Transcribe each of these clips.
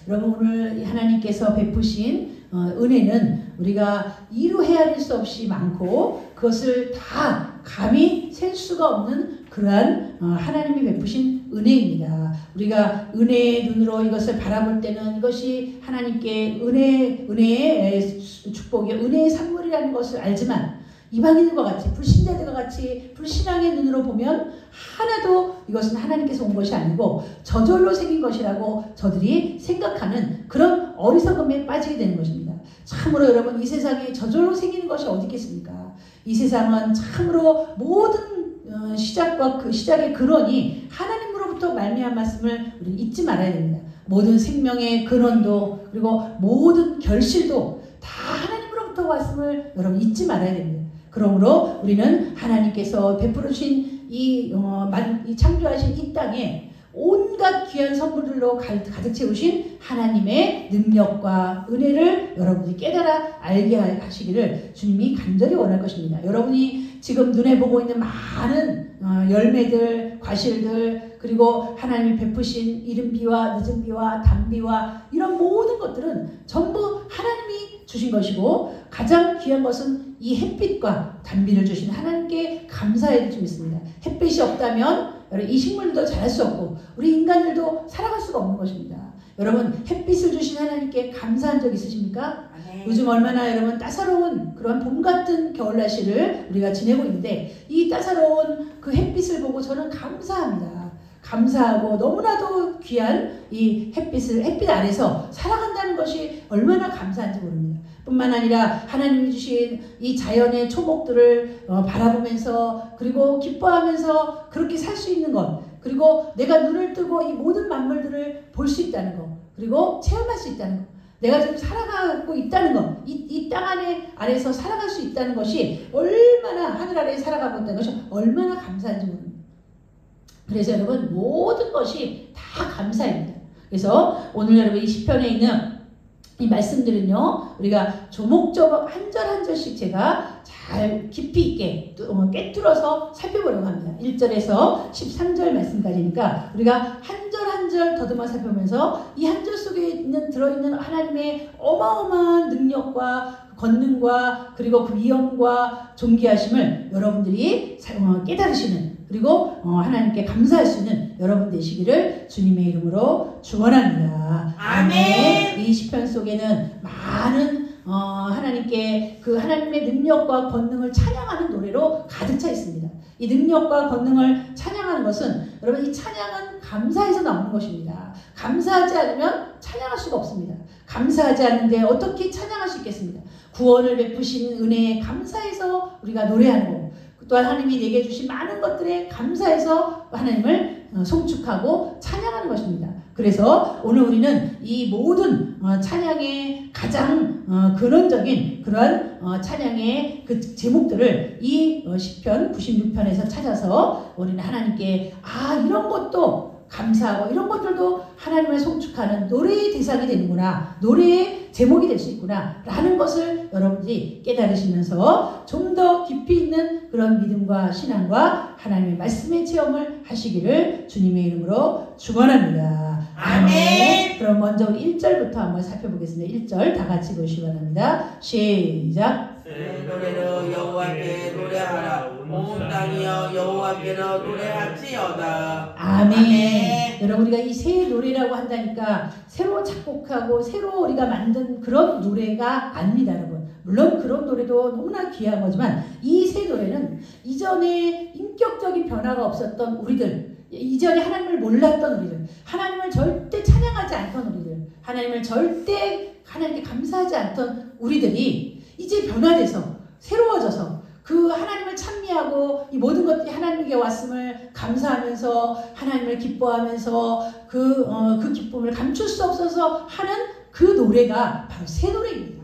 여러분, 오늘 하나님께서 베푸신 은혜는 우리가 이루 헤아릴 수 없이 많고 그것을 다 감히 셀 수가 없는 그러한 하나님이 베푸신 은혜입니다. 우리가 은혜의 눈으로 이것을 바라볼 때는 이것이 하나님께 은혜의 축복이 은혜의 산물이라는 것을 알지만 이방인들과 같이 불신자들과 같이 불신앙의 눈으로 보면 하나도 이것은 하나님께서 온 것이 아니고 저절로 생긴 것이라고 저들이 생각하는 그런 어리석음에 빠지게 되는 것입니다. 참으로 여러분, 이 세상에 저절로 생기는 것이 어디 있겠습니까? 이 세상은 참으로 모든 시작과 그 시작의 근원이 하나님으로부터 말미암은 말씀을 우리는 잊지 말아야 됩니다. 모든 생명의 근원도 그리고 모든 결실도 다 하나님으로부터 왔음을 여러분 잊지 말아야 됩니다. 그러므로 우리는 하나님께서 베풀어 주신 이 창조하신 이 땅에 온갖 귀한 선물들로 가득 채우신 하나님의 능력과 은혜를 여러분이 깨달아 알게 하시기를 주님이 간절히 원할 것입니다. 여러분이 지금 눈에 보고 있는 많은 열매들, 과실들, 그리고 하나님이 베푸신 이른 비와 늦은 비와 단비와 이런 모든 것들은 전부 하나님이 주신 것이고 가장 귀한 것은 이 햇빛과 단비를 주신 하나님께 감사해야 좀 있습니다. 햇빛이 없다면 이 식물도 자랄 수 없고 우리 인간들도 살아갈 수가 없는 것입니다. 여러분, 햇빛을 주신 하나님께 감사한 적 있으십니까? 네. 요즘 얼마나 여러분 따사로운 그런 봄 같은 겨울 날씨를 우리가 지내고 있는데 이 따사로운 그 햇빛을 보고 저는 감사합니다. 감사하고 너무나도 귀한 이 햇빛 아래서 살아간다는 것이 얼마나 감사한지 모릅니다. 뿐만 아니라 하나님이 주신 이 자연의 초목들을 바라보면서 그리고 기뻐하면서 그렇게 살 수 있는 것, 그리고 내가 눈을 뜨고 이 모든 만물들을 볼 수 있다는 것, 그리고 체험할 수 있다는 것, 내가 지금 살아가고 있다는 것, 이 땅 아래에서 살아갈 수 있다는 것이 얼마나 하늘 아래에 살아가고 있다는 것이 얼마나 감사한지 모릅니다. 그래서 여러분, 모든 것이 다 감사입니다. 그래서 오늘 여러분 이 시편에 있는 이 말씀들은요, 우리가 조목조목 한 절 한 절씩 제가 잘 깊이 있게 꿰뚫어서 살펴보려고 합니다. 1절에서 13절 말씀까지니까 우리가 한 절 한 절 더듬어 살펴보면서 이 한 절 속에 들어있는 하나님의 어마어마한 능력과 권능과 그리고 그 위엄과 존귀하심을 여러분들이 깨달으시는, 그리고 하나님께 감사할 수 있는 여러분 되시기를 주님의 이름으로 축원합니다. 아멘. 이 시편 속에는 많은 하나님께 그 하나님의 능력과 권능을 찬양하는 노래로 가득 차 있습니다. 이 능력과 권능을 찬양하는 것은 여러분, 이 찬양은 감사해서 나오는 것입니다. 감사하지 않으면 찬양할 수가 없습니다. 감사하지 않는데 어떻게 찬양할 수 있겠습니까? 구원을 베푸신 은혜에 감사해서 우리가 노래하는 거고, 또한 하나님이 내게 주신 많은 것들에 감사해서 하나님을 송축하고 찬양하는 것입니다. 그래서 오늘 우리는 이 모든 찬양의 가장 근원적인 그러한 찬양의 그 제목들을 이 시편 96편에서 찾아서 우리는 하나님께 이런 것도 감사하고 이런 것들도 하나님을 송축하는 노래의 대상이 되는구나, 노래의 제목이 될 수 있구나 라는 것을 여러분들이 깨달으시면서 좀 더 깊이 있는 그런 믿음과 신앙과 하나님의 말씀의 체험을 하시기를 주님의 이름으로 축원합니다. 아멘. 그럼 먼저 우리 1절부터 한번 살펴보겠습니다. 1절 다 같이 보시기 바랍니다. 시작. 새 노래로 여호와께 노래하라. 온 땅이여 여호와께로 노래할지어다. 아멘. 여러분, 우리가 이 새 노래라고 한다니까 새로 작곡하고 새로 우리가 만든 그런 노래가 아닙니다, 여러분. 물론 그런 노래도 너무나 귀한 거지만 이 새 노래는 이전에 인격적인 변화가 없었던 우리들, 이전에 하나님을 몰랐던 우리들, 하나님을 절대 찬양하지 않던 우리들, 하나님을 절대 하나님께 감사하지 않던 우리들이 이제 변화돼서 새로워져서 그 하나님을 찬미하고 이 모든 것들이 하나님에게 왔음을 감사하면서 하나님을 기뻐하면서 그 기쁨을 감출 수 없어서 하는 그 노래가 바로 새 노래입니다.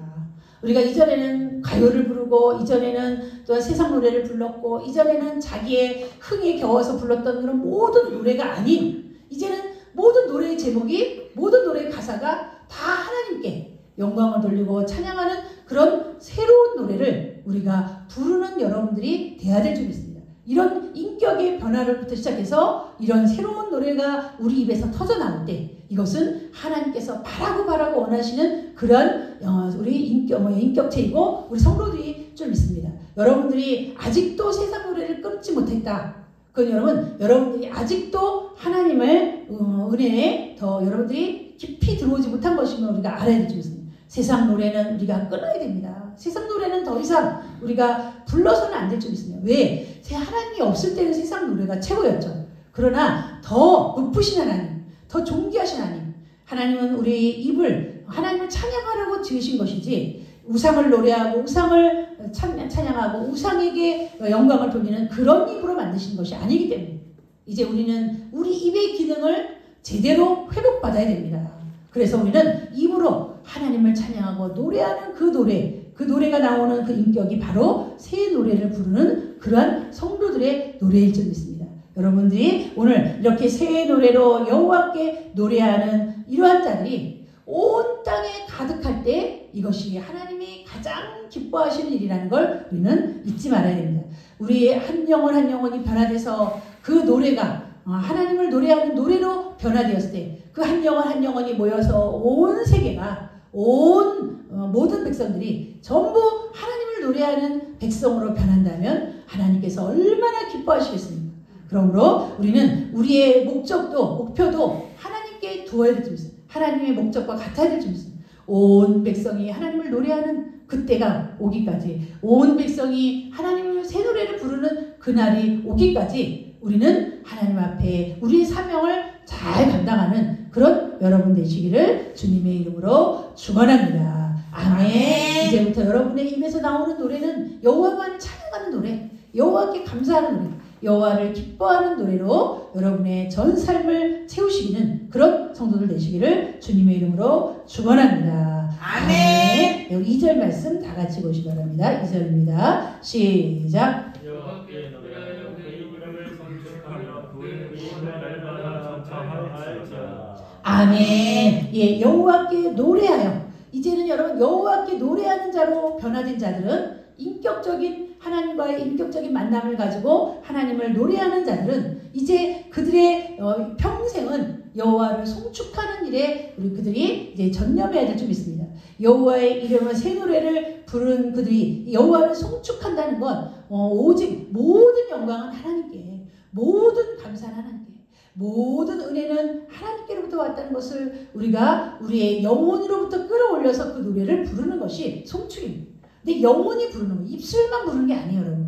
우리가 이전에는 가요를 부르고 이전에는 또 세상 노래를 불렀고 이전에는 자기의 흥에 겨워서 불렀던 그런 모든 노래가 아닌, 이제는 모든 노래의 제목이, 모든 노래의 가사가 다 하나님께 영광을 돌리고 찬양하는 그런 새로운 노래를 우리가 부르는 여러분들이 돼야 될 줄 믿습니다. 이런 인격의 변화를부터 시작해서 이런 새로운 노래가 우리 입에서 터져나올 때 이것은 하나님께서 바라고 원하시는 그런 우리 인격체이고 우리 성도들이 좀 있습니다. 여러분들이 아직도 세상 노래를 끊지 못했다. 그건 여러분들이 아직도 하나님의 은혜에 더 여러분들이 깊이 들어오지 못한 것임을 우리가 알아야 될 줄 있습니다. 세상 노래는 우리가 끊어야 됩니다. 세상 노래는 더 이상 우리가 불러서는 안 될 줄 있습니다. 왜? 하나님이 없을 때는 세상 노래가 최고였죠. 그러나 더 높으신 하나님, 더 존귀하신 하나님, 하나님은 우리 입을 하나님을 찬양하라고 지으신 것이지 우상을 노래하고 우상을 찬양하고 우상에게 영광을 돌리는 그런 입으로 만드신 것이 아니기 때문에 이제 우리는 우리 입의 기능을 제대로 회복받아야 됩니다. 그래서 우리는 입으로 하나님을 찬양하고 노래하는 그 노래가 나오는 그 인격이 바로 새 노래를 부르는 그러한 성도들의 노래일 줄 믿습니다. 여러분들이 오늘 이렇게 새 노래로 여호와께 노래하는 이러한 자들이 온 땅에 가득할 때 이것이 하나님이 가장 기뻐하시는 일이라는 걸 우리는 잊지 말아야 됩니다. 우리 한 영혼이 변화돼서 그 노래가 하나님을 노래하는 노래로 변화되었을 때 그 한 영혼이 모여서 온 세계가 모든 백성들이 전부 하나님을 노래하는 백성으로 변한다면 하나님께서 얼마나 기뻐하시겠습니까? 그러므로 우리는 우리의 목표도 하나님께 두어야 될 줄 있습니다. 하나님의 목적과 같아야 될 줄 있습니다. 온 백성이 하나님을 노래하는 그때가 오기까지, 온 백성이 하나님을 새 노래를 부르는 그날이 오기까지 우리는 하나님 앞에 우리의 사명을 잘 감당하는 그런 여러분 되시기를 주님의 이름으로 축원합니다. 아멘. 이제부터 여러분의 입에서 나오는 노래는 여호와만 찬양하는 노래, 여호와께 감사하는 노래, 여호와를 기뻐하는 노래로 여러분의 전 삶을 채우시기는 그런 성도들 되시기를 주님의 이름으로 축원합니다. 아멘. 여기 2절 말씀 다 같이 보시기 바랍니다. 2절입니다. 시작. 여호와께 노래하여 그 이름을 성축하며 그 이름을 날마다 전파할지어다. 아멘. 예, 여호와께 노래하여. 이제는 여러분 여호와께 노래하는 자로 변화된 자들은 인격적인 하나님과의 인격적인 만남을 가지고 하나님을 노래하는 자들은 이제 그들의 평생은 여호와를 송축하는 일에 그들이 이제 전념해야 될 줄 믿습니다. 여호와의 이름을 새 노래를 부른 그들이 여호와를 송축한다는 건 오직 모든 영광은 하나님께, 모든 감사는 하나님께, 모든 은혜는 하나님께로부터 왔다는 것을 우리가 우리의 영혼으로부터 끌어올려서 그 노래를 부르는 것이 송축입니다. 근데 영혼이 부르는 거, 입술만 부르는 게 아니에요, 여러분.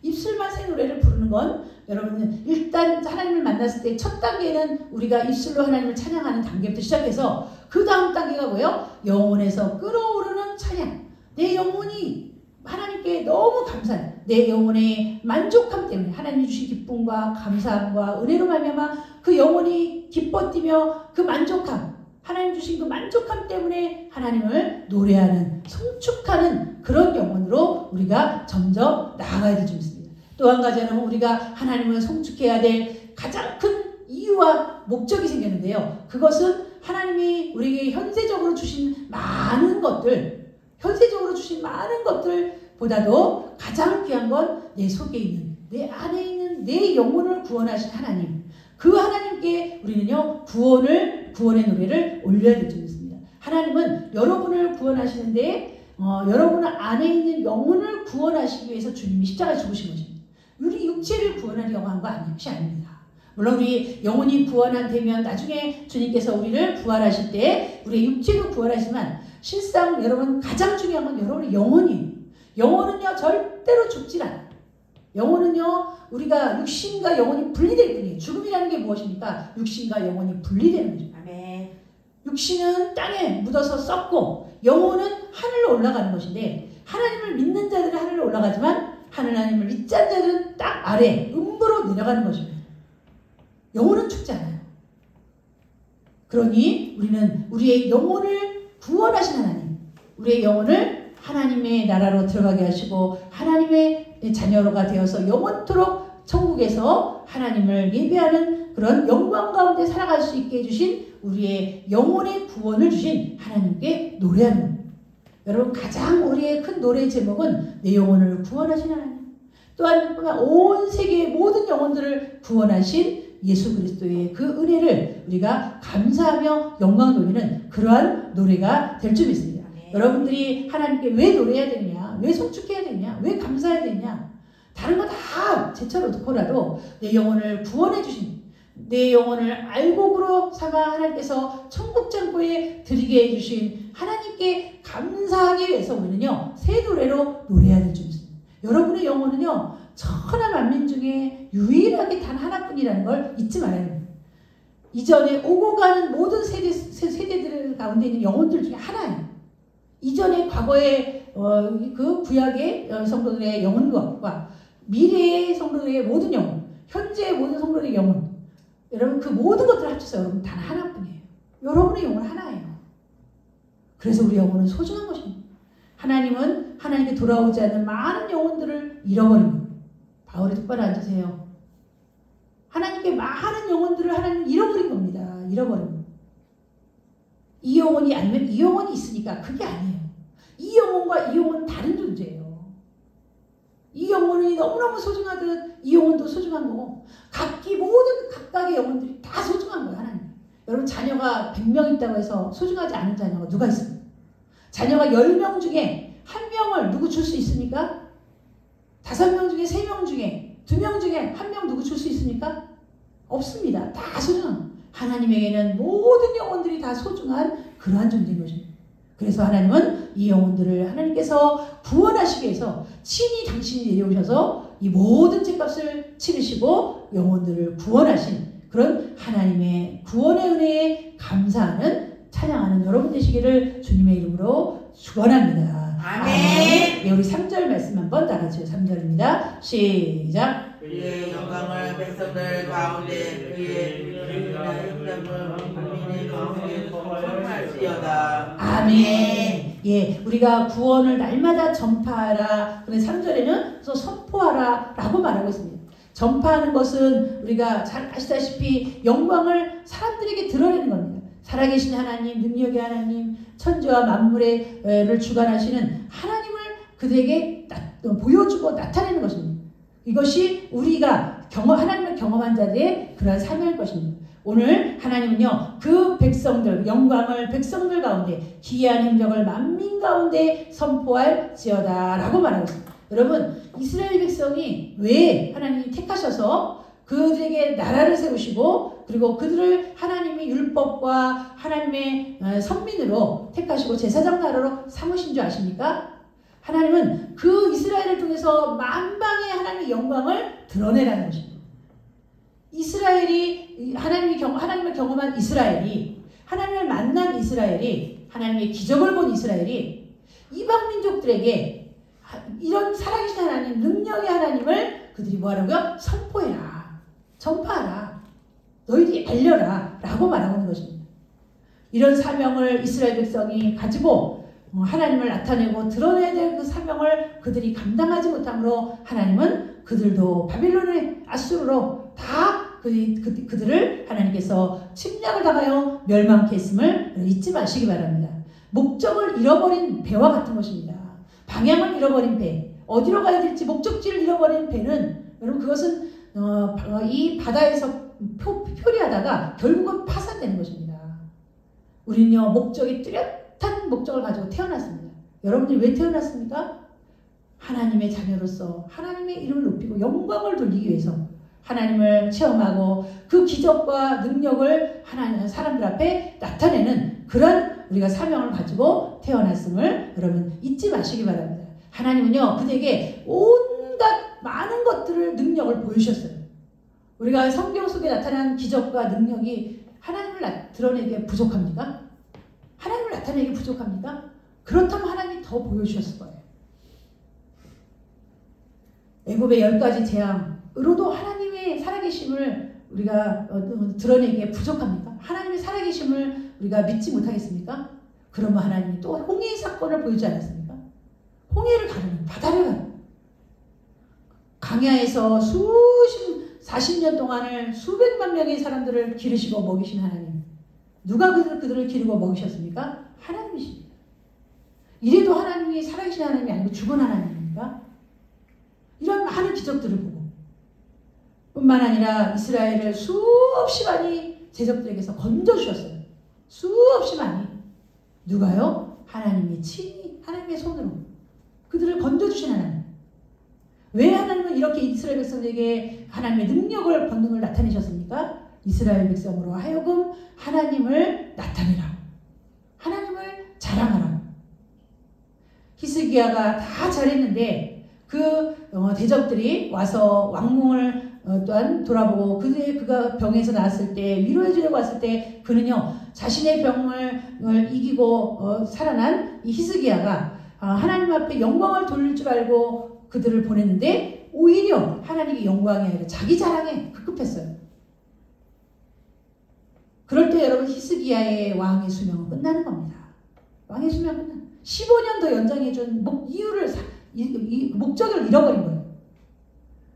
입술만 새 노래를 부르는 건 여러분은 일단 하나님을 만났을 때 첫 단계는 우리가 입술로 하나님을 찬양하는 단계부터 시작해서 그 다음 단계가 뭐예요? 영혼에서 끌어오르는 찬양. 내 영혼이 하나님께 너무 감사해. 내 영혼의 만족함 때문에 하나님이 주신 기쁨과 감사함과 은혜로 말미암아 그 영혼이 기뻐 뛰며 그 만족함, 하나님 주신 그 만족함 때문에 하나님을 노래하는, 송축하는 그런 영혼으로 우리가 점점 나아가야 될 줄 믿습니다. 또 한 가지는 우리가 하나님을 송축해야 될 가장 큰 이유와 목적이 생겼는데요. 그것은 하나님이 우리에게 현세적으로 주신 많은 것들보다도 가장 귀한 건 내 속에 있는, 내 안에 있는 내 영혼을 구원하신 하나님. 그 하나님께 우리는요, 구원의 노래를 올려야 될 줄 믿습니다. 하나님은 여러분을 구원하시는데, 여러분 안에 있는 영혼을 구원하시기 위해서 주님이 십자가에 죽으신 것입니다. 우리 육체를 구원하려고 한 거 것이 아닙니다. 물론 우리 영혼이 구원되면 나중에 주님께서 우리를 부활하실 때 우리의 육체도 구원하시지만 실상 여러분 가장 중요한 건 여러분의 영혼이에요. 영혼은요 절대로 죽질 않아요. 영혼은요 우리가 육신과 영혼이 분리될 뿐이에요. 죽음이라는 게 무엇입니까? 육신과 영혼이 분리되는 거죠. 아멘. 육신은 땅에 묻어서 썩고 영혼은 하늘로 올라가는 것인데 하나님을 믿는 자들은 하늘로 올라가지만 하나님을 믿지 않는 자들은 땅 아래 음부로 내려가는 것입니다. 영혼은 죽지 않아요. 그러니 우리는 우리의 영혼을 구원하신 하나님, 우리의 영혼을 하나님의 나라로 들어가게 하시고 하나님의 자녀가 되어서 영원토록 천국에서 하나님을 예배하는 그런 영광 가운데 살아갈 수 있게 해주신 우리의 영혼의 구원을 주신 하나님께 노래하는 겁니다. 여러분 가장 우리의 큰 노래의 제목은 내 영혼을 구원하신 하나님, 또한 온 세계의 모든 영혼들을 구원하신 예수 그리스도의 그 은혜를 우리가 감사하며 영광 돌리는 그러한 노래가 될 줄 믿습니다. 여러분들이 하나님께 왜 노래해야 되느냐, 왜 송축해야 되느냐, 왜 감사해야 되느냐, 다른 거 다 제쳐로 놓고라도 내 영혼을 구원해 주신, 내 영혼을 알곡으로 삼아 하나님께서 천국 창고에 드리게 해주신 하나님께 감사하기 위해서 우리는요 새 노래로 노래해야 될 줄 믿습니다. 여러분의 영혼은요 천하 만민 중에 유일하게 단 하나뿐이라는 걸 잊지 말아야 됩니다. 이전에 오고 가는 모든 세대들 가운데 있는 영혼들 중에 하나예요. 이전에 과거의 그 구약의 성도들의 영혼과 미래의 성도들의 모든 영혼, 현재의 모든 성도들의 영혼, 여러분 그 모든 것들을 합쳐서 여러분 단 하나뿐이에요. 여러분의 영혼 하나예요. 그래서 우리 영혼은 소중한 것입니다. 하나님은 하나님께 돌아오지 않는 많은 영혼들을 잃어버린 겁니다. 바울이 똑바로 앉으세요. 하나님께 많은 영혼들을 하나님은 잃어버린 겁니다. 잃어버린 겁니다. 이 영혼이 아니면 이 영혼이 있으니까 그게 아니에요. 이 영혼과 이 영혼은 다른 존재예요. 이 영혼이 너무너무 소중하듯 이 영혼도 소중한 거고 모든 각각의 영혼들이 다 소중한 거예요. 하나님. 여러분 자녀가 100명 있다고 해서 소중하지 않은 자녀가 누가 있습니까? 자녀가 10명 중에 1명을 누구 줄 수 있습니까? 5명 중에 3명 중에 2명 중에 1명 누구 줄 수 있습니까? 없습니다. 다 소중한 하나님에게는 모든 영혼들이 다 소중한 그러한 존재인 것입니다. 그래서 하나님은 이 영혼들을 하나님께서 구원하시기 위해서 친히 당신이 내려오셔서 이 모든 죄값을 치르시고 영혼들을 구원하신 그런 하나님의 구원의 은혜에 감사하는 찬양하는 여러분 되시기를 주님의 이름으로 축원합니다. 아멘. 네, 우리 3절 말씀 한번 따라주세요. 3절입니다. 시작. 그의 영광을 백성들 가운데 그의 행정을 국민의 가운데 선포할지어다. 아멘. 예, 우리가 구원을 날마다 전파하라. 그래서 3절에는 또 선포하라 라고 말하고 있습니다. 전파하는 것은 우리가 잘 아시다시피 영광을 사람들에게 드러내는 겁니다. 살아계신 하나님, 능력의 하나님, 천지와 만물을 주관하시는 하나님을 그들에게 보여주고 나타내는 것입니다. 이것이 우리가 하나님을 경험한 자들의 그러한 삶일 것입니다. 오늘 하나님은요 그 백성들 영광을 백성들 가운데 기이한 행적을 만민 가운데 선포할지어다 라고 말하고 있습니다. 여러분 이스라엘 백성이 왜 하나님이 택하셔서 그들에게 나라를 세우시고 그리고 그들을 하나님의 율법과 하나님의 선민으로 택하시고 제사장 나라로 삼으신 줄 아십니까? 하나님은 그 이스라엘을 통해서 만방의 하나님의 영광을 드러내라는 것입니다. 이스라엘이 하나님을 경험한 이스라엘이 하나님을 만난 이스라엘이 하나님의 기적을 본 이스라엘이 이방 민족들에게 이런 살아계신 하나님 능력의 하나님을 그들이 뭐하라고요? 선포해라. 전파하라. 너희들이 알려라 라고 말하고 있는 것입니다. 이런 사명을 이스라엘 백성이 가지고 하나님을 나타내고 드러내야 될 그 사명을 그들이 감당하지 못함으로 하나님은 그들도 바빌론의 아수르로 다 그들을 하나님께서 침략을 당하여 멸망케 했음을 잊지 마시기 바랍니다. 목적을 잃어버린 배와 같은 것입니다. 방향을 잃어버린 배, 어디로 가야 될지 목적지를 잃어버린 배는 여러분 그것은 이 바다에서 표리하다가 결국은 파산되는 것입니다. 우리는요 목적이 뚜렷한 목적을 가지고 태어났습니다. 여러분들이 왜 태어났습니까? 하나님의 자녀로서 하나님의 이름을 높이고 영광을 돌리기 위해서 하나님을 체험하고 그 기적과 능력을 사람들 앞에 나타내는 그런 우리가 사명을 가지고 태어났음을 여러분 잊지 마시기 바랍니다. 하나님은요 그들에게 온갖 많은 것들을 능력을 보여주셨어요. 우리가 성경 속에 나타난 기적과 능력이 하나님을 드러내기에 부족합니까? 하나님을 나타내기 부족합니까? 그렇다면 하나님이 더 보여주셨을 거예요. 애굽의 10가지 재앙으로도 하나님의 살아계심을 우리가 드러내기에 부족합니까? 하나님의 살아계심을 우리가 믿지 못하겠습니까? 그러면 하나님이 또 홍해 사건을 보여주지 않았습니까? 홍해를 가르는, 바다를 가르는, 강야에서 40년 동안을 수백만 명의 사람들을 기르시고 먹이신 하나님. 누가 그들을 기르고 먹이셨습니까? 하나님이십니다. 이래도 하나님이 살아계신 하나님이 아니고 죽은 하나님입니까? 이런 많은 기적들을 보고 뿐만 아니라 이스라엘을 수없이 많이 대적들에게서 건져주셨어요. 수없이 많이. 누가요? 하나님이 친히 하나님의 손으로 그들을 건져주신 하나님. 왜 하나님은 이렇게 이스라엘 백성에게 하나님의 능력을 권능을 나타내셨습니까? 이스라엘 백성으로 하여금 하나님을 나타내라고, 하나님을 자랑하라고. 히스기야가 다 잘했는데 그 대적들이 와서 왕궁을 또한 돌아보고 그가 병에서 나았을 때 위로해 주려고 왔을 때 그는요 자신의 병을 이기고 살아난 이 히스기야가 하나님 앞에 영광을 돌릴 줄 알고 그들을 보냈는데 오히려 하나님의 영광이 아니라 자기 자랑에 급급했어요. 그럴 때 여러분 히스기야의 왕의 수명은 끝나는 겁니다. 왕의 수명은 끝나는 15년 더 연장해준 이유를 목적을 잃어버린 거예요.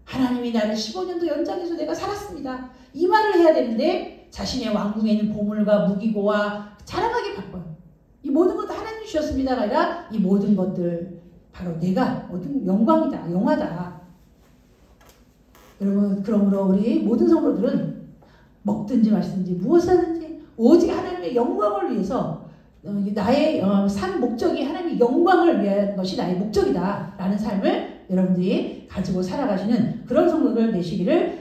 하나님이 나를 15년 더 연장해서 내가 살았습니다. 이 말을 해야 되는데 자신의 왕궁에 있는 보물과 무기고와 자랑하게 바빠요. 이 모든 것 하나님 주셨습니다가 아니라 이 모든 것들 바로 내가 얻은 영광이다, 영화다. 여러분 그러므로 우리 모든 성도들은 먹든지 마시든지 무엇을 하든지 오직 하나님의 영광을 위해서 나의 산 목적이 하나님의 영광을 위한 것이 나의 목적이다 라는 삶을 여러분들이 가지고 살아가시는 그런 성도들 되시기를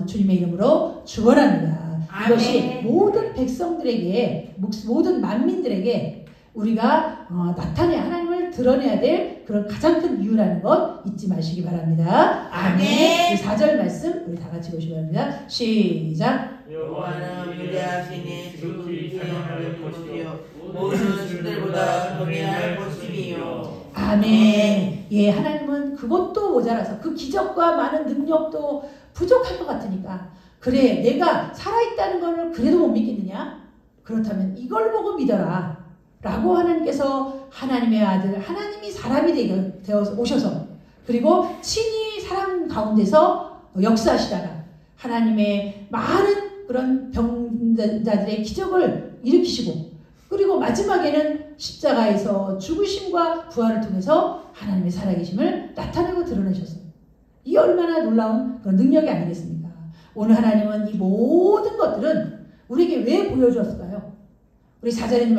주님의 이름으로 축원합니다. 이것이 모든 백성들에게 모든 만민들에게 우리가 나타내야 하나님을 드러내야 될 그런 가장 큰 이유라는 것 잊지 마시기 바랍니다. 아멘. 4절 말씀 우리 다 같이 보시기 바랍니다. 시작. 여호와는 위대하시니 지극히 찬양할 것이요 모든 신들보다 경외할 것이요. 아멘. 예, 하나님은 그것도 모자라서 그 기적과 많은 능력도 부족할 것 같으니까 그래 내가 살아있다는 것을 그래도 못 믿겠느냐? 그렇다면 이걸 보고 믿어라 라고 하나님께서 하나님의 아들 하나님이 사람이 되어서 오셔서 그리고 친히 사람 가운데서 역사하시다가 하나님의 많은 그런 병자들의 기적을 일으키시고 그리고 마지막에는 십자가에서 죽으심과 부활을 통해서 하나님의 살아계심을 나타내고 드러내셨어요. 이 얼마나 놀라운 그런 능력이 아니겠습니까? 오늘 하나님은 이 모든 것들은 우리에게 왜 보여주었을까요? 우리 4절에 있는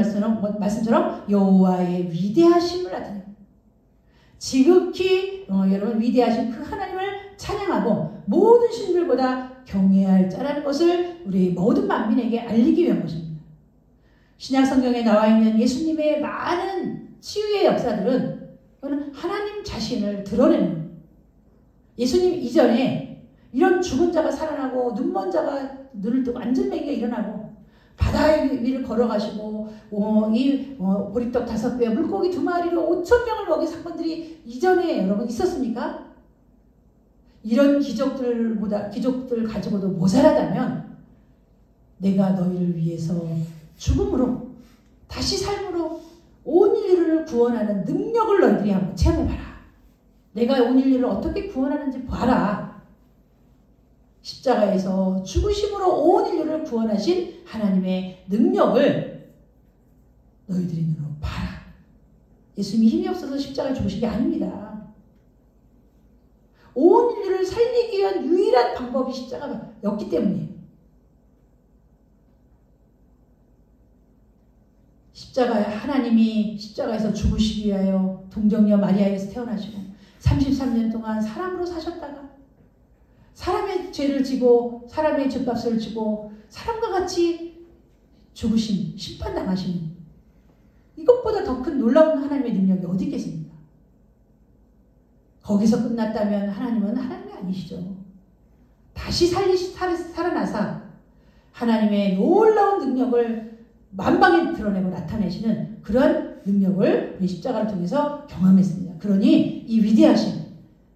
말씀처럼 여호와의 위대하심을 나타내요. 지극히 여러분 위대하신 그 하나님을 찬양하고 모든 신들보다 경외할 자라는 것을 우리 모든 만민에게 알리기 위한 것입니다. 신약 성경에 나와 있는 예수님의 많은 치유의 역사들은 하나님 자신을 드러내는 거예요. 예수님 이전에 이런 죽은 자가 살아나고 눈먼 자가 눈을 뜨고 안전뱅이가 일어나고 바다 위를 걸어가시고 보리떡 5배 물고기 2마리로 5,000명을 먹인 사건들이 이전에 여러분 있었습니까? 이런 기적들 가지고도 모자라다면 내가 너희를 위해서 죽음으로 다시 삶으로 온 인류를 구원하는 능력을 너희들이 한번 체험해봐라. 내가 온 인류를 어떻게 구원하는지 봐라. 십자가에서 죽으심으로 온 인류를 구원하신 하나님의 능력을 너희들이 눈으로 봐라. 예수님이 힘이 없어서 십자가에 죽으신 게 아닙니다. 온 인류를 살리기 위한 유일한 방법이 십자가였기 때문이에요. 하나님이 십자가에서 죽으시기 위하여 동정녀 마리아에게서 태어나시고 33년 동안 사람으로 사셨다가 사람의 죄를 지고 사람의 죄값을 지고 사람과 같이 죽으신 심판당하신 이것보다 더 큰 놀라운 하나님의 능력이 어디 있겠습니까? 거기서 끝났다면 하나님은 하나님이 아니시죠. 다시 살아나사 하나님의 놀라운 능력을 만방에 드러내고 나타내시는 그런 능력을 우리 십자가를 통해서 경험했습니다. 그러니 이 위대하신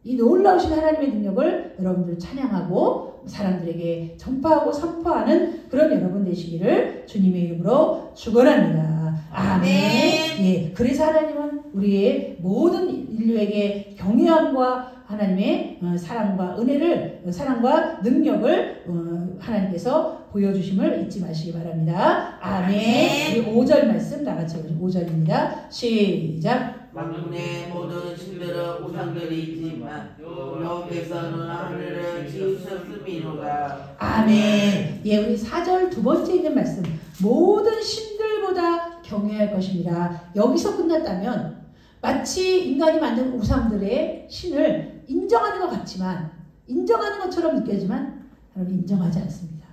이 놀라우신 하나님의 능력을 여러분들 찬양하고 사람들에게 전파하고 선포하는 그런 여러분 되시기를 주님의 이름으로 축원합니다. 아멘. 예, 그래서 하나님은 우리의 모든 인류에게 경외함과 하나님의 사랑과 은혜를, 사랑과 능력을 하나님께서 보여주심을 잊지 마시기 바랍니다. 아멘. 우리 5절 말씀 다 같이 5절입니다. 시작. 만군의 모든 신들은 우상들이지만 여호와께서는 하늘을 지으셨음이로다. 아멘. 예, 우리 4절 두 번째 있는 말씀. 모든 신들보다 경외할 것입니다. 여기서 끝났다면 마치 인간이 만든 우상들의 신을 인정하는 것 같지만, 인정하는 것처럼 느껴지만 여러분 인정하지 않습니다.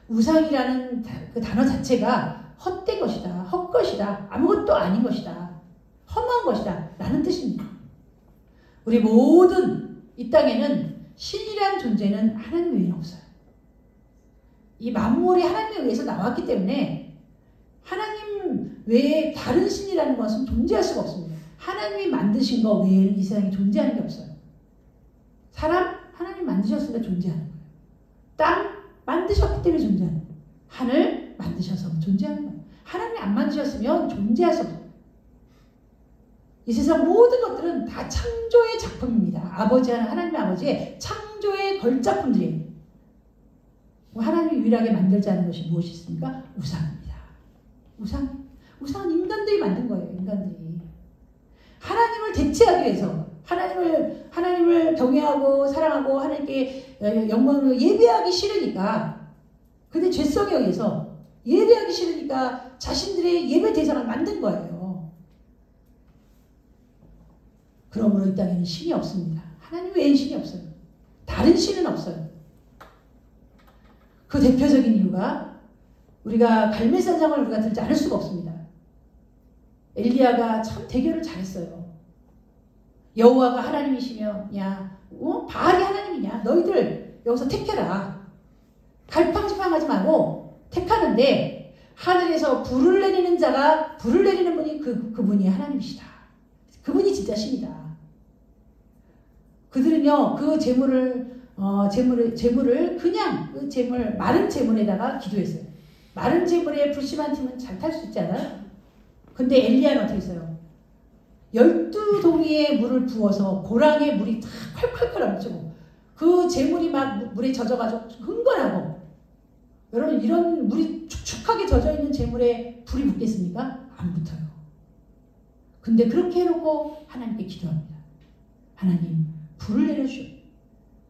우상이라는 그 단어 자체가 헛된 것이다, 헛것이다, 아무것도 아닌 것이다, 험한 것이다 라는 뜻입니다. 우리 모든 이 땅에는 신이란 존재는 하나님 외에는 없어요. 이 만물이 하나님에 의해서 나왔기 때문에 하나님 외에 다른 신이라는 것은 존재할 수가 없습니다. 하나님이 만드신 것 외에는 이 세상에 존재하는 게 없어요. 사람 하나님 만드셨으니까 존재하는 거예요. 땅 만드셨기 때문에 존재하는 거예요. 하늘 만드셔서 존재하는 거예요. 하나님이 안 만드셨으면 존재할 수 없어요. 이 세상 모든 것들은 다 창조의 작품입니다. 하나님의 아버지의 창조의 걸작품들이에요. 하나님이 유일하게 만들지 않은 것이 무엇이 있습니까? 우상입니다. 우상은 인간들이 만든 거예요. 인간들이. 하나님을 대체하기 위해서 하나님을 경외하고 사랑하고 하나님께 영광을 예배하기 싫으니까, 근데 죄성에 의해서 예배하기 싫으니까 자신들의 예배 대상을 만든 거예요. 그러므로 이 땅에는 신이 없습니다. 하나님 외엔 신이 없어요. 다른 신은 없어요. 그 대표적인 이유가 우리가 갈멜산상을 우리가 들지 않을 수가 없습니다. 엘리야가 참 대결을 잘했어요. 여호와가 하나님이시며 바알이 하나님이냐, 너희들 여기서 택해라. 갈팡질팡하지 말고 택하는데 하늘에서 불을 내리는 분이 그분이 하나님이시다. 그분이 진짜 신이다. 그들은요 그 재물을 그냥 그 재물, 마른 재물에다가 기도했어요. 마른 재물에 불씨만 튀면 잘 탈 수 있잖아요. 근데 엘리야는 어떻게 했어요? 12동이의 물을 부어서 고랑에 물이 다 콸콸콸 넘치고 그 재물이 막 물에 젖어가지고 흥건하고, 여러분 이런 물이 축축하게 젖어있는 재물에 불이 붙겠습니까? 안 붙어요. 근데 그렇게 해놓고 하나님께 기도합니다. 하나님 불을 내려주시오.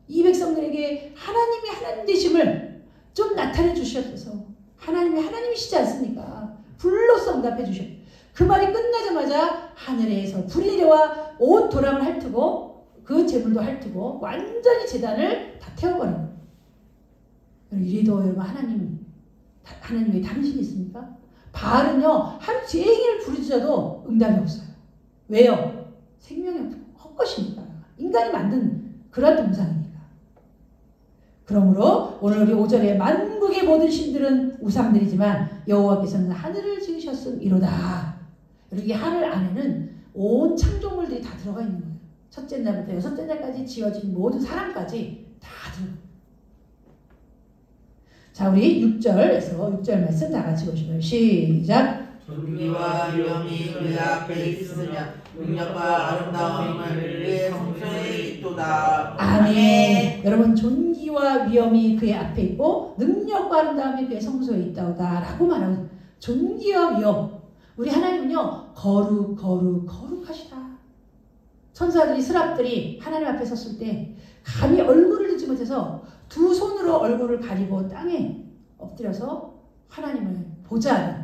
이 백성들에게 하나님이 하나님 되심을 좀 나타내 주시옵소서. 하나님이 하나님이시지 않습니까? 불로서 응답해 주시오. 그 말이 끝나자마자 하늘에서 불이 내려와 온 도랑을 핥고 그 재물도 핥고 완전히 제단을 다 태워버립니다. 이래도 여러분 하나님 외에 다른 신이 있습니까? 바알은요 하루 종일 부르짖어도 응답이 없어요. 왜요? 생명이 헛것이니까. 인간이 만든 그런 동상이니까. 그러므로 오늘 우리 5절에 만국의 모든 신들은 우상들이지만 여호와께서는 하늘을 지으셨음이로다. 여기 하늘 안에는 온 창조물들이 다 들어가 있는 거예요. 첫째 날부터 여섯째 날까지 지어진 모든 사람까지 다 들어가. 자, 우리 6절 말씀 다 같이 보시고요. 시작. 존귀와 위엄이 그 앞에 있으며 능력과 아름다움을 그의 성소에 있도다. 아멘. 여러분 존귀와 위엄이 그의 앞에 있고 능력과 아름다움이 그의 성소에 있다오다 라고 말하는 존귀와 위엄. 우리 하나님은요 거룩하시다. 천사들이 스랍들이 하나님 앞에 섰을 때 감히 얼굴을 들지 못해서 두 손으로 얼굴을 가리고 땅에 엎드려서 하나님을 보자 하는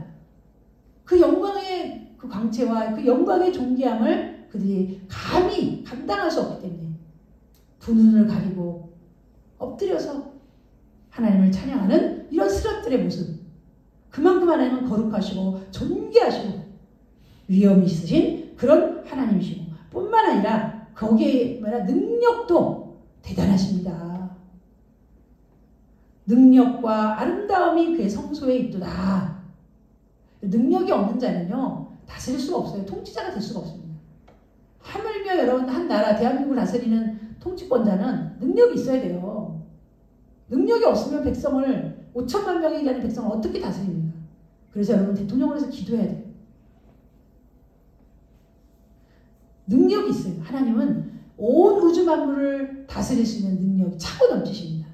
그 영광의 그 광채와 그 영광의 존귀함을 그들이 감히 감당할 수 없기 때문에 두 눈을 가리고 엎드려서 하나님을 찬양하는 이런 스랍들의 모습. 그만큼 하나님은 거룩하시고 존귀하시고 위엄이 있으신 그런 하나님이시고 뿐만 아니라 거기에 말한 능력도 대단하십니다. 능력과 아름다움이 그의 성소에 있도다. 능력이 없는 자는요 다스릴 수가 없어요. 통치자가 될 수가 없습니다. 하물며 여러분 한 나라 대한민국을 다스리는 통치권자는 능력이 있어야 돼요. 능력이 없으면 백성을 5천만 명이라는 백성을 어떻게 다스립니까? 그래서 여러분 대통령을 위해서 기도해야 돼요. 능력이 있어요. 하나님은 온 우주 만물을 다스릴 수 있는 능력이 차고 넘치십니다.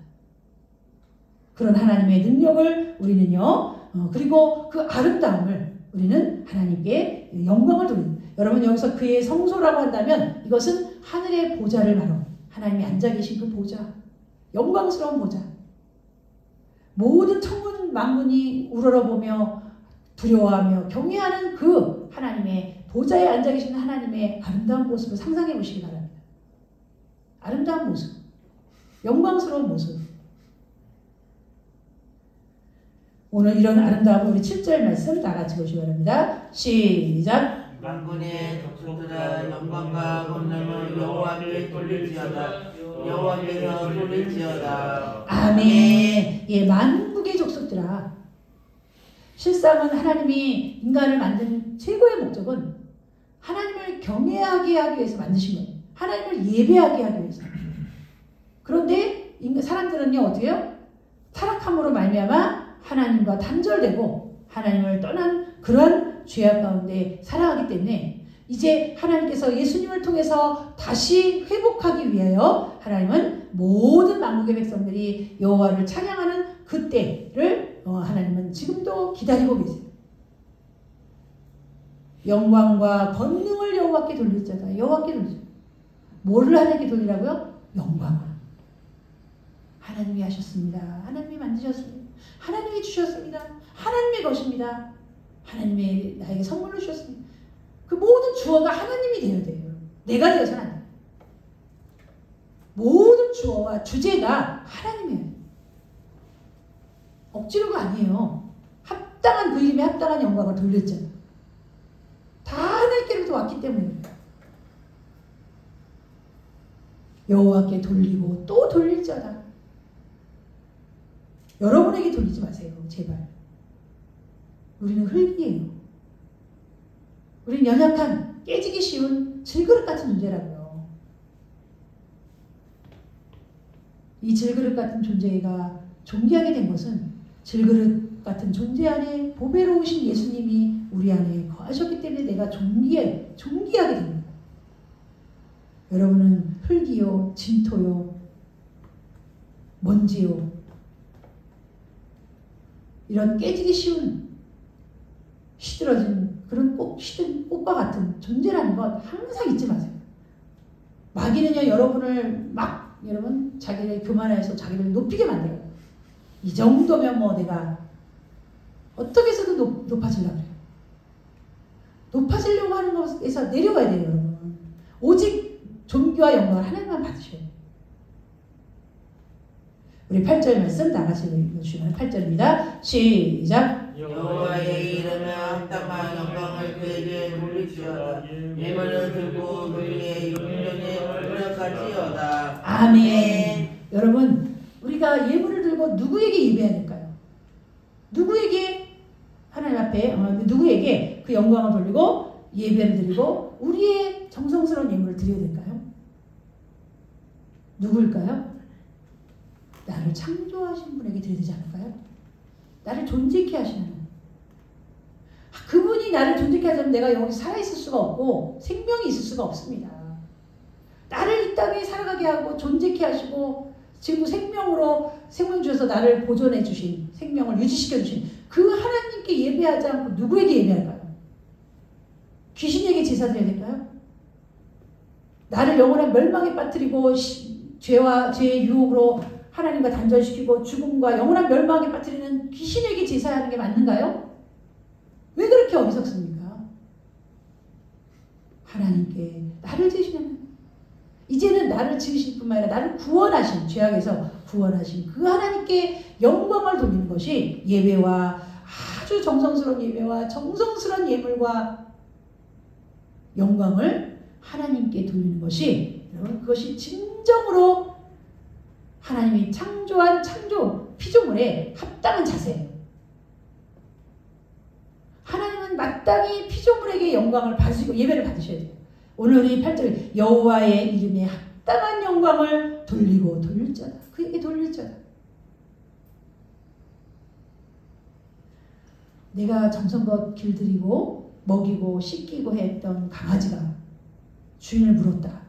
그런 하나님의 능력을 우리는요. 그리고 그 아름다움을 우리는 하나님께 영광을 돌립니다. 여러분 여기서 그의 성소라고 한다면 이것은 하늘의 보좌를 말합니다. 하나님이 앉아 계신 그 보좌, 영광스러운 보좌. 모든 천군 만군이 우러러보며 두려워하며 경외하는 그 하나님의 보좌에 앉아 계신 하나님의 아름다운 모습을 상상해 보시기 바랍니다. 아름다운 모습, 영광스러운 모습. 오늘 이런 아름다운 우리 7절 말씀 다 같이 보시기 바랍니다. 시작. 만군의 족속들아 영광과 권능을 여호와께 돌릴지어다. 여호와께서 돌릴지어다. 아멘. 예, 만국의 족속들아. 실상은 하나님이 인간을 만든 최고의 목적은 하나님을 경외하게 하기 위해서 만드신 거예요. 하나님을 예배하게 하기 위해서. 그런데 사람들은요 어떻게 해요? 타락함으로 말미암아 하나님과 단절되고 하나님을 떠난 그런 죄악 가운데 살아가기 때문에 이제 하나님께서 예수님을 통해서 다시 회복하기 위하여 하나님은 모든 만국의 백성들이 여호와를 찬양하는 그때를 하나님은 지금도 기다리고 계세요. 영광과 권능을 여호와께 돌릴지어다. 여호와께 돌리죠. 뭐를 하나님께 돌리라고요? 영광을. 하나님이 하셨습니다. 하나님이 만드셨습니다. 하나님이 주셨습니다. 하나님의 것입니다. 하나님이 나에게 선물로 주셨습니다. 그 모든 주어가 하나님이 되어야 돼요. 내가 되어서는 안 돼요. 모든 주어와 주제가 하나님이에요. 억지로가 아니에요. 합당한 그 이름에 합당한 영광을 돌렸잖아요. 다 하나님께로부터 왔기 때문입니다. 여호와께 돌리고 또 돌릴지어다. 여러분에게 돌리지 마세요. 제발. 우리는 흙이에요. 우리는 연약한 깨지기 쉬운 질그릇 같은 존재라고요. 이 질그릇 같은 존재가 존귀하게 된 것은 질그릇 같은 존재 안에 보배로우신 예수님이 우리 안에 거하셨기 때문에 내가 존귀하게 됩니다. 여러분은 흙이요, 진토요, 먼지요. 이런 깨지기 쉬운 시들어진 그런 시든 꽃과 같은 존재라는 것 항상 잊지 마세요. 마귀는요 여러분을 여러분 자기를 교만해서 자기를 높이게 만들어요. 이 정도면 뭐 내가 어떻게 해서든 높아지려고 해요. 높아지려고 하는 것에서 내려가야 돼요. 여러분. 오직 존귀와 영광을 하나님만 받으셔야 돼요. 우리 8절 말씀 나가시 읽어주시면 8절입니다. 시작. 여호와의 이름에 합당한 영광을 그에게 돌리시어다. 예물을 들고 그에게 영전에 돌려가지어다. 아멘. 여러분 우리가 예물을 들고 누구에게 예배해야 될까요? 누구에게 하나님 앞에 누구에게 그 영광을 돌리고 예배를 드리고 우리의 정성스러운 예물을 드려야 될까요? 누구일까요? 나를 창조하신 분에게 드려야 되지 않을까요? 나를 존재케 하시는 그분이 나를 존재케 하자면 내가 여기 살아있을 수가 없고 생명이 있을 수가 없습니다. 나를 이 땅에 살아가게 하고 존재케 하시고 지금 생명 주셔서 나를 보존해 주신 생명을 유지시켜 주신 그 하나님께 예배하지 않고 누구에게 예배할까요? 귀신에게 제사 드려야 될까요? 나를 영원한 멸망에 빠뜨리고 죄의 유혹으로 하나님과 단절시키고 죽음과 영원한 멸망에 빠뜨리는 귀신에게 제사하는 게 맞는가요? 왜 그렇게 어리석습니까? 하나님께 나를 지으시는 이제는 나를 지으실 뿐만 아니라 나를 구원하신 죄악에서 구원하신 그 하나님께 영광을 돌리는 것이 예배와 아주 정성스러운 예배와 정성스러운 예물과 영광을 하나님께 돌리는 것이 여러분 그것이 진정으로 하나님이 창조한 창조 피조물에 합당한 자세예요. 하나님은 마땅히 피조물에게 영광을 받으시고 예배를 받으셔야 돼요. 오늘 우리 8절 여호와의 이름에 합당한 영광을 돌리고 돌릴지어다. 그에게 돌릴지어다. 내가 정성껏 길들이고 먹이고 씻기고 했던 강아지가 주인을 물었다.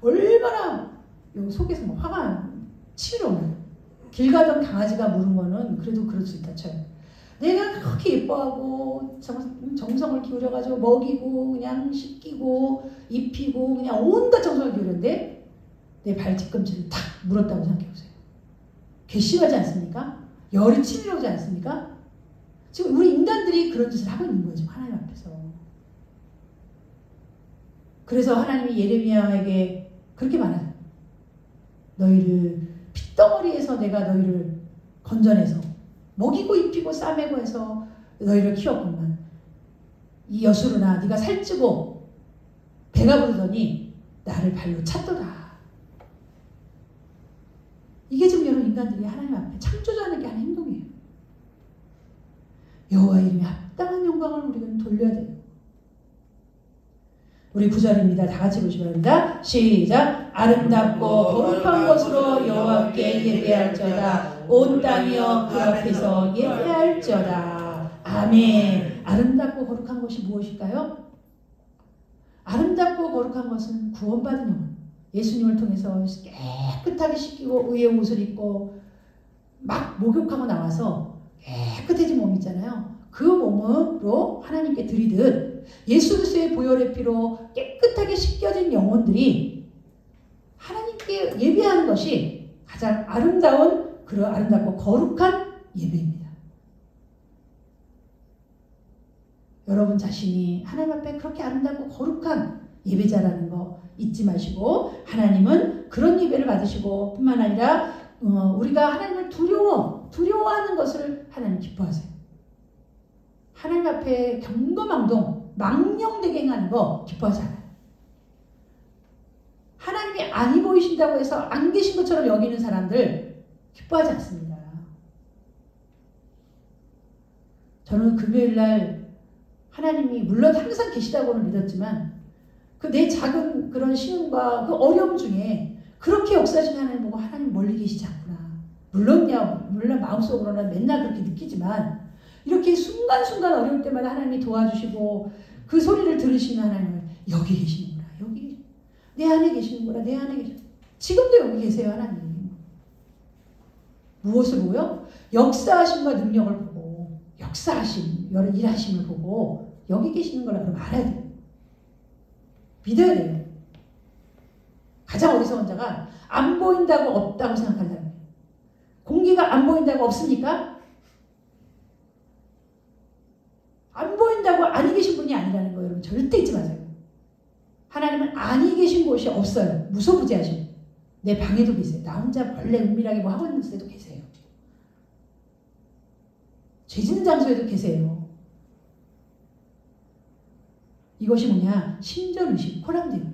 얼마나 속에서 뭐 화가 치밀어 올라요. 길 가던 강아지가 물은 거는 그래도 그럴 수 있다 쳐요. 내가 그렇게 예뻐하고 정성을 기울여가지고 먹이고 그냥 씻기고 입히고 그냥 온갖 정성을 기울였는데 내 발 뒤꿈치를 탁 물었다고 생각해보세요. 괘씸하지 않습니까? 열이 치밀어오지 않습니까? 지금 우리 인간들이 그런 짓을 하고 있는 거죠. 하나님 앞에서. 그래서 하나님이 예레미야에게 그렇게 말하죠. 너희를 핏덩어리에서 내가 너희를 건져내서 먹이고 입히고 싸매고 해서 너희를 키웠구만. 이 여수르나 네가 살찌고 배가 부르더니 나를 발로 찼도다. 이게 지금 여러분 인간들이 하나님 앞에 창조자에게 하는 행동이에요. 여호와 이름에 합당한 영광을 우리는 돌려야 돼요. 우리 9절입니다. 다 같이 보시기 바랍니다. 시작. 아름답고 거룩한 것으로 여호와께 예배할지어다. 온 땅이여 그 앞에서 예배할지어다. 아멘. 아름답고 거룩한 것이 무엇일까요? 아름답고 거룩한 것은 구원받은 영혼. 예수님을 통해서 깨끗하게 씻기고 의의 옷을 입고 막 목욕하고 나와서 깨끗해진 몸 있잖아요. 그 몸으로 하나님께 드리듯 예수 그리스도의 보혈의 피로 깨끗하게 씻겨진 영혼들이 하나님께 예배하는 것이 가장 아름다운 그런 아름답고 거룩한 예배입니다. 여러분 자신이 하나님 앞에 그렇게 아름답고 거룩한 예배자라는 거 잊지 마시고 하나님은 그런 예배를 받으시고 뿐만 아니라 우리가 하나님을 두려워하는 것을 하나님 기뻐하세요. 하나님 앞에 경거망동 망령되게 행하는 거 기뻐하지 않아요. 하나님이 아니 보이신다고 해서 안 계신 것처럼 여기는 사람들 기뻐하지 않습니다. 저는 금요일날 하나님이 물론 항상 계시다고는 믿었지만 그 내 작은 그런 시험과 그 어려움 중에 그렇게 역사하시는 하나님 보고 하나님 멀리 계시지 않구나. 물론 마음속으로는 맨날 그렇게 느끼지만 이렇게 순간순간 어려울 때마다 하나님이 도와주시고 그 소리를 들으시는 하나님을 여기 계시는구나. 여기 내 안에 계시는구나. 내 안에 계시는구나. 지금도 여기 계세요. 하나님. 무엇을 보여? 역사하심과 능력을 보고 역사하심, 여러 일하심을 보고 여기 계시는 거라 그럼 알아야 돼요. 믿어야 돼요. 가장 어리석은 자가 안 보인다고 없다고 생각하는 사람이에요. 공기가 안 보인다고 없습니까? 안 보인다고 아니 계신 분이 아니라는 거예요. 여러분 절대 잊지 마세요. 하나님은 아니 계신 곳이 없어요. 무소부지하신. 내 방에도 계세요. 나 혼자 벌레 은밀하게 뭐 하고 있는 데도 계세요. 죄 짓는 장소에도 계세요. 이것이 뭐냐? 신전의식, 호람대요.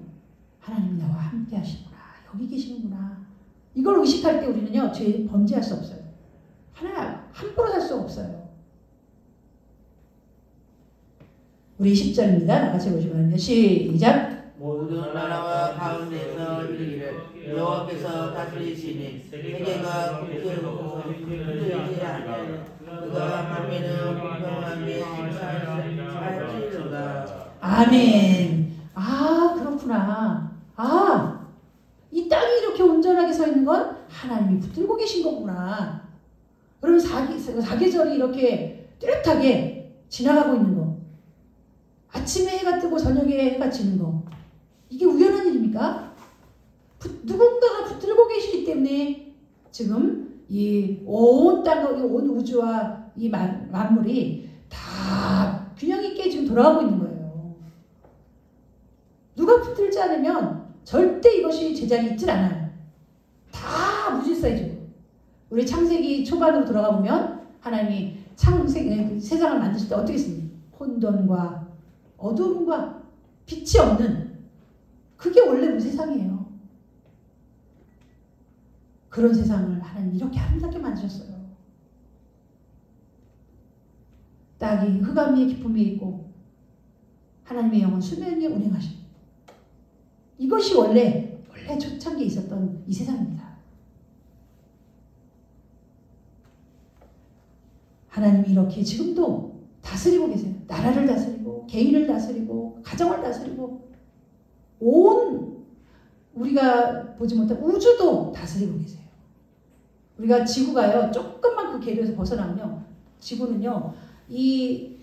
하나님이 나와 함께 하시는구나. 여기 계시는구나. 이걸 의식할 때 우리는요, 죄 범죄할 수 없어요. 하나, 함부로 살 수가 없어요. 우리 10절입니다. 나같이 보시면 시작. 모든 나라와 가운데서 이르기를 여호와께서 다스리시니 세계가 굳게 흔들리지 않으려 그가 하면은 공평하게 심사할지로다. 아멘. 아, 그렇구나. 아, 이 땅이 이렇게 온전하게 서 있는 건 하나님이 붙들고 계신 거구나. 여러분, 사계절이 이렇게 뚜렷하게 지나가고 있는 거. 아침에 해가 뜨고 저녁에 해가 지는 거. 이게 우연한 일입니까? 누군가가 붙들고 계시기 때문에 지금 이 온 땅, 온 우주와 이 만물이 다 균형 있게 지금 돌아가고 있는 거예요. 누가 붙들지 않으면 절대 이것이 제자리 있질 않아요. 다 무질서해지고. 우리 창세기 초반으로 돌아가 보면 하나님이 세상을 만드실 때 어떻게 했습니까? 혼돈과 어둠과 빛이 없는 그게 원래 세상이에요. 그런 세상을 하나님 이렇게 아름답게 만드셨어요. 땅이 흑암 위에 기쁨이 있고 하나님의 영은 수면 위에 운행하십니다. 이것이 원래 초창기에 있었던 이 세상입니다. 하나님이 이렇게 지금도 다스리고 계세요. 나라를 다스리고 개인을 다스리고 가정을 다스리고 온 우리가 보지 못한 우주도 다스리고 계세요. 우리가 지구가요 조금만 그 궤도에서 벗어나면요 지구는요 이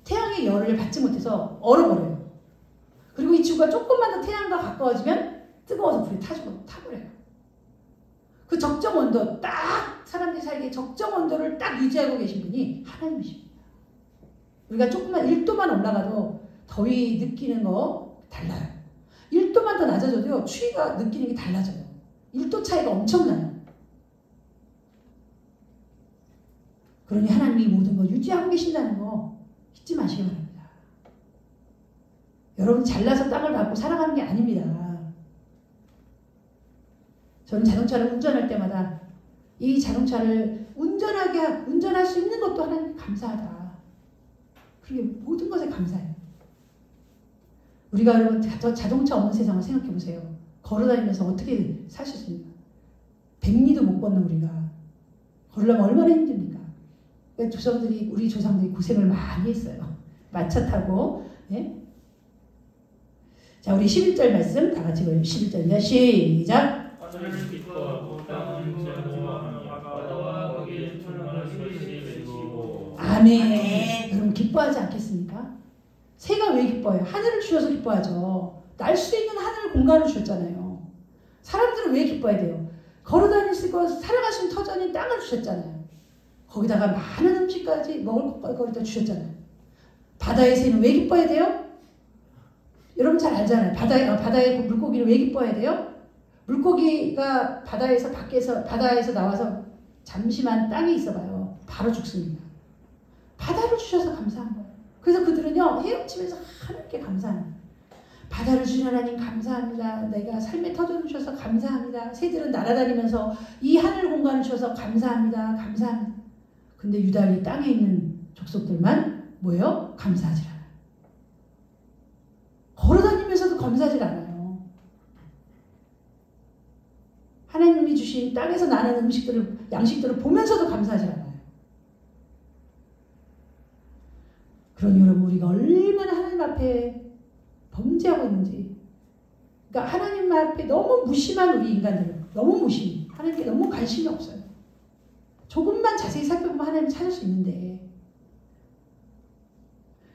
태양의 열을 받지 못해서 얼어버려요. 그리고 이 지구가 조금만 더 태양과 가까워지면 뜨거워서 불이 타버려요. 그 적정 온도 딱 사람들이 살기에 적정 온도를 딱 유지하고 계신 분이 하나님이십니다. 우리가 조금만 1도만 올라가도 더위 느끼는 거 달라요. 1도만 더 낮아져도요 추위가 느끼는 게 달라져요. 1도 차이가 엄청나요. 그러니 하나님이 모든 걸 유지하고 계신다는 거 잊지 마시기 바랍니다. 여러분 잘나서 땅을 밟고 살아가는 게 아닙니다. 저는 자동차를 운전할 때마다 이 자동차를 운전할 수 있는 것도 하나님 감사하다. 그게 모든 것에 감사해요. 우리가 여러분 자동차 없는 세상을 생각해 보세요. 걸어다니면서 어떻게 살 수 있습니까? 100리도 못 걷는 우리가 걸으려면 얼마나 힘듭니까? 우리 조상들이 고생을 많이 했어요. 마차 타고. 예? 자, 우리 11절 말씀 다 같이 보면 11절입니다. 시작. 하늘을 기뻐하고 땅은 즐거워하며 바다와 거기에 충만한 것이 즐거워. 아멘. 여러분 기뻐하지 않겠습니까? 새가 왜 기뻐해요? 하늘을 주셔서 기뻐하죠. 날 수 있는 하늘 공간을 주셨잖아요. 사람들은 왜 기뻐해야 돼요? 걸어다닐 수 있고 살아갈 수 있는 터전인 땅을 주셨잖아요. 거기다가 많은 음식까지 먹을 것까지 거기다 주셨잖아요. 바다의 새는 왜 기뻐해야 돼요? 여러분 잘 알잖아요. 바다의 물고기를 왜 기뻐해야 돼요? 물고기가 바다에서 나와서 잠시만 땅에 있어봐요. 바로 죽습니다. 바다를 주셔서 감사한 거예요. 그래서 그들은요 헤엄치면서 하나님께 감사합니다. 바다를 주신 하나님 감사합니다. 내가 삶의 터전을 주셔서 감사합니다. 새들은 날아다니면서 이 하늘 공간을 주셔서 감사합니다. 감사합니다. 근데 유달리 땅에 있는 족속들만 뭐예요? 감사하지 않아요. 걸어다니면서도 감사하지 않아요. 하나님이 주신 땅에서 나는 양식들을 보면서도 감사하지 않아요. 그러니 여러분 우리가 얼마나 하나님 앞에 범죄하고 있는지. 그러니까 하나님 앞에 너무 무심한 우리 인간들, 너무 무심. 하나님께 너무 관심이 없어요. 조금만 자세히 살펴보면 하나님을 찾을 수 있는데.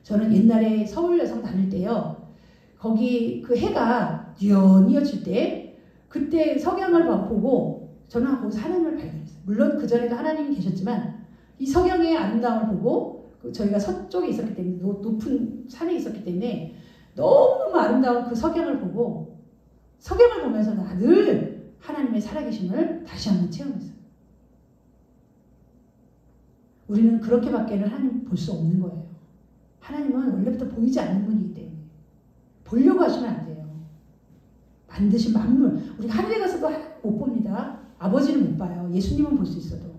저는 옛날에 서울 여성 다닐 때요. 거기 그 해가 뉘엿뉘엿질 때 그때 석양을 보고 저는 거기서 하나님을 발견했어요. 물론 그전에도 하나님이 계셨지만 이 석양의 아름다움을 보고 저희가 서쪽에 있었기 때문에 높은 산에 있었기 때문에 너무너무 아름다운 그 석양을 보고 석양을 보면서 늘 하나님의 살아계심을 다시 한번 체험했어요. 우리는 그렇게밖에는 하나님 볼 수 없는 거예요. 하나님은 원래부터 보이지 않는 분이기 때문에 보려고 하시면 안 돼요. 만드신 만물. 우리가 하늘에 가서도 못 봅니다. 아버지는 못 봐요. 예수님은 볼 수 있어도.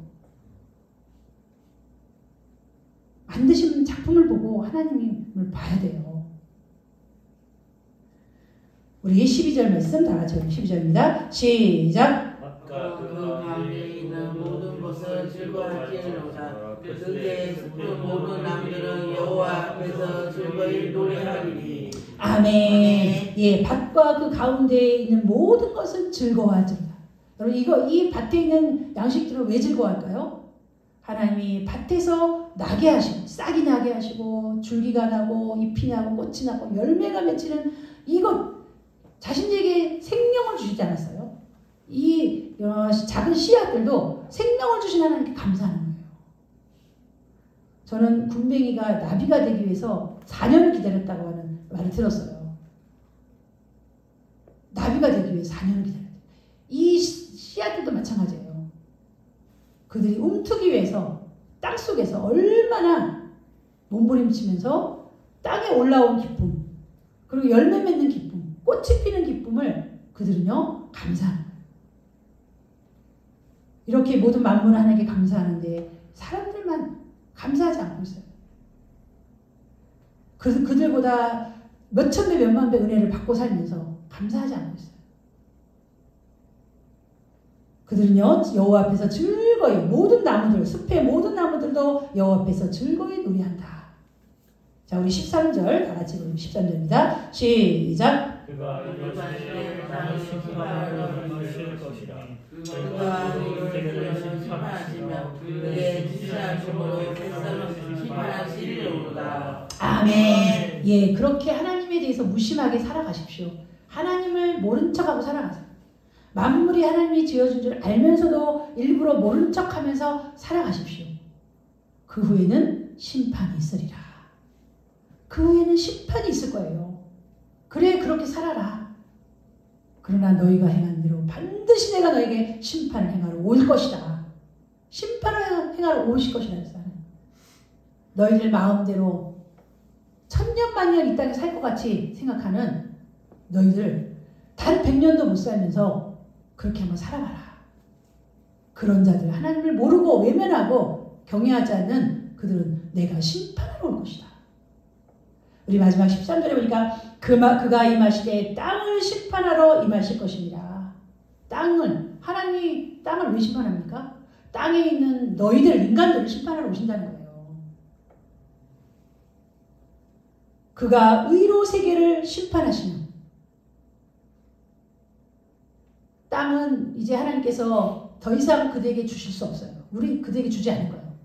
만드신 작품을 보고 하나님을 봐야 돼요. 우리 12절 말씀 다 같이 12절입니다. 시작. 아까 그 가운데 있는 모든 것을 즐거워할지로다. 그때 그 모든 나무들은 여호와 앞에서 즐거이 노래하리니. 아멘. 예, 밭과 그 가운데에 있는 모든 것은 즐거워하리라. 여러분 이 밭에 있는 양식들을 왜 즐거워할까요? 하나님이 밭에서 나게 하시고 싹이 나게 하시고 줄기가 나고 잎이 나고 꽃이 나고 열매가 맺히는 이것 자신에게 생명을 주시지 않았어요? 이 작은 씨앗들도 생명을 주신 하나님께 감사하는 거예요. 저는 군뱅이가 나비가 되기 위해서 4년을 기다렸다고 하는 말을 들었어요. 나비가 되기 위해 4년을 기다렸대요. 이 씨앗들도 마찬가지예요. 그들이 움트기 위해서 땅속에서 얼마나 몸부림치면서 땅에 올라온 기쁨, 그리고 열매 맺는 기쁨, 꽃이 피는 기쁨을 그들은요 감사하는 거예요. 이렇게 모든 만물 하나님께 감사하는데 사람들만 감사하지 않고 있어요. 그래서 그들보다 몇천 배 몇만 배 은혜를 받고 살면서 감사하지 않고 있어요. 그들은요 여호와 앞에서 즐거이 모든 나무들 숲의 모든 나무들도 여호와 앞에서 즐거이 노래한다. 자, 우리 13절 다 같이 보면 13절입니다. 시작. 그가 이것을 땅을 심판하러 이르실 것이라. 그가 이를 심판하시며 그의 지시하심으로 백성을 심판하시리로다. 아멘. 예, 그렇게 하나님에 대해서 무심하게 살아가십시오. 하나님을 모른 척하고 살아가세요. 만물이 하나님이 지어준 줄 알면서도 일부러 모른 척하면서 살아가십시오. 그 후에는 심판이 있으리라. 그 후에는 심판이 있을 거예요. 그래, 그렇게 살아라. 그러나 너희가 행한 대로 반드시 내가 너에게 심판을 행하러 올 것이다. 심판을 행하러 오실 것이라 했어요. 너희들 마음대로 천년만년 이 땅에 살 것 같이 생각하는 너희들 단 100년도 못 살면서 그렇게 한번 살아봐라. 그런 자들, 하나님을 모르고 외면하고 경외하지 않는 그들은 내가 심판하러 올 것이다. 우리 마지막 13절에 보니까 그가 임하시되 땅을 심판하러 임하실 것입니다. 땅을, 하나님이 땅을 왜 심판합니까? 땅에 있는 너희들, 인간들을 심판하러 오신다는 거예요. 그가 의로 세계를 심판하시는, 땅은 이제 하나님께서 더 이상 그들에게 주실 수 없어요. 우리 그들에게 주지 않을 거예요.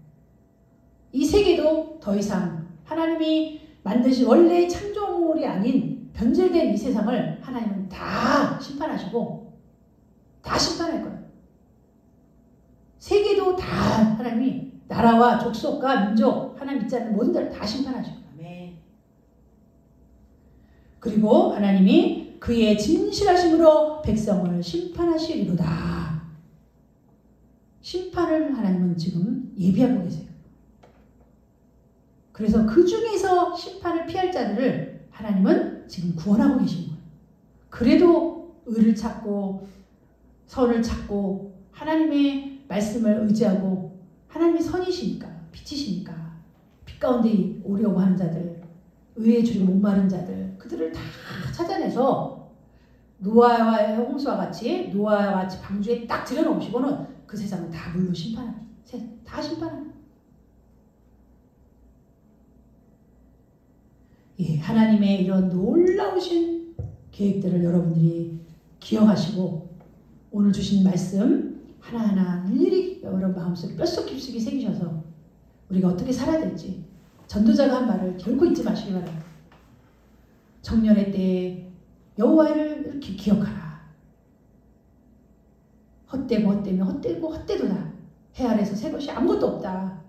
이 세계도 더 이상 하나님이 만드신 원래의 창조물이 아닌 변질된 이 세상을 하나님은 다 심판하시고 다 심판할 거예요. 세계도 다 하나님이 나라와 족속과 민족, 하나님 믿지 않는 모든 데를 다 심판하시고, 그리고 하나님이 그의 진실하심으로 백성을 심판하시리로다. 심판을 하나님은 지금 예비하고 계세요. 그래서 그 중에서 심판을 피할 자들을 하나님은 지금 구원하고 계신 거예요. 그래도 의를 찾고 선을 찾고 하나님의 말씀을 의지하고, 하나님이 선이시니까, 빛이시니까 빛 가운데 오려고 하는 자들, 의에 줄이고 목마른 자들, 그들을 다 찾아내서 노아와의 홍수와 같이 방주에 딱 들여놓으시고는 그 세상을 다 물로 심판합니다. 다 심판합니다. 예, 하나님의 이런 놀라우신 계획들을 여러분들이 기억하시고 오늘 주신 말씀 하나하나 일일이 여러분 마음속에 뼛속 깊숙이 새기셔서 우리가 어떻게 살아야 될지, 전도자가 한 말을 결코 잊지 마시기 바랍니다. 청년의 때에 여호와를 이렇게 기억하라. 헛되고 헛되면 헛되고 헛되도다. 해 아래서 새 것이 아무것도 없다.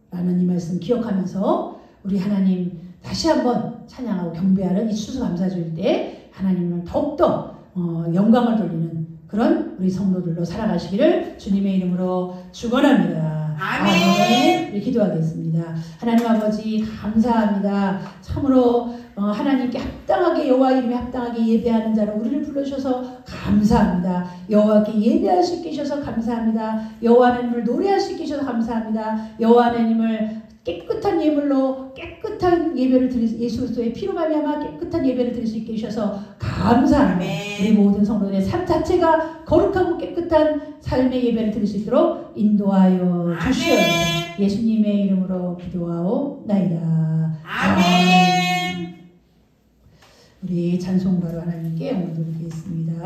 라는 이 말씀 기억하면서 우리 하나님 다시 한번 찬양하고 경배하는 이 추수감사주일 때 하나님을 더욱더 영광을 돌리는 그런 우리 성도들로 살아가시기를 주님의 이름으로 축원합니다. 아멘. 우리 기도하겠습니다. 하나님 아버지 감사합니다. 참으로 하나님께 합당하게, 여호와 이름에 합당하게 예배하는 자로 우리를 불러주셔서 감사합니다. 여호와께 예배할 수 있게 해주셔서 감사합니다. 여호와 하나님을 노래할 수 있게 해주셔서 감사합니다. 여호와 하나님을 깨끗한 예물로 깨끗한 예배를 드릴, 예수 그리스도의 피로 말미암아 깨끗한 예배를 드릴 수 있게 해주셔서 감사합니다. 우리 모든 성도들의 삶 자체가 거룩하고 깨끗한 삶의 예배를 드릴 수 있도록 인도하여 주시옵소서. 예수님의 이름으로 기도하옵나이다. 아멘. 우리 찬송가로 하나님께 영광 돌리겠습니다.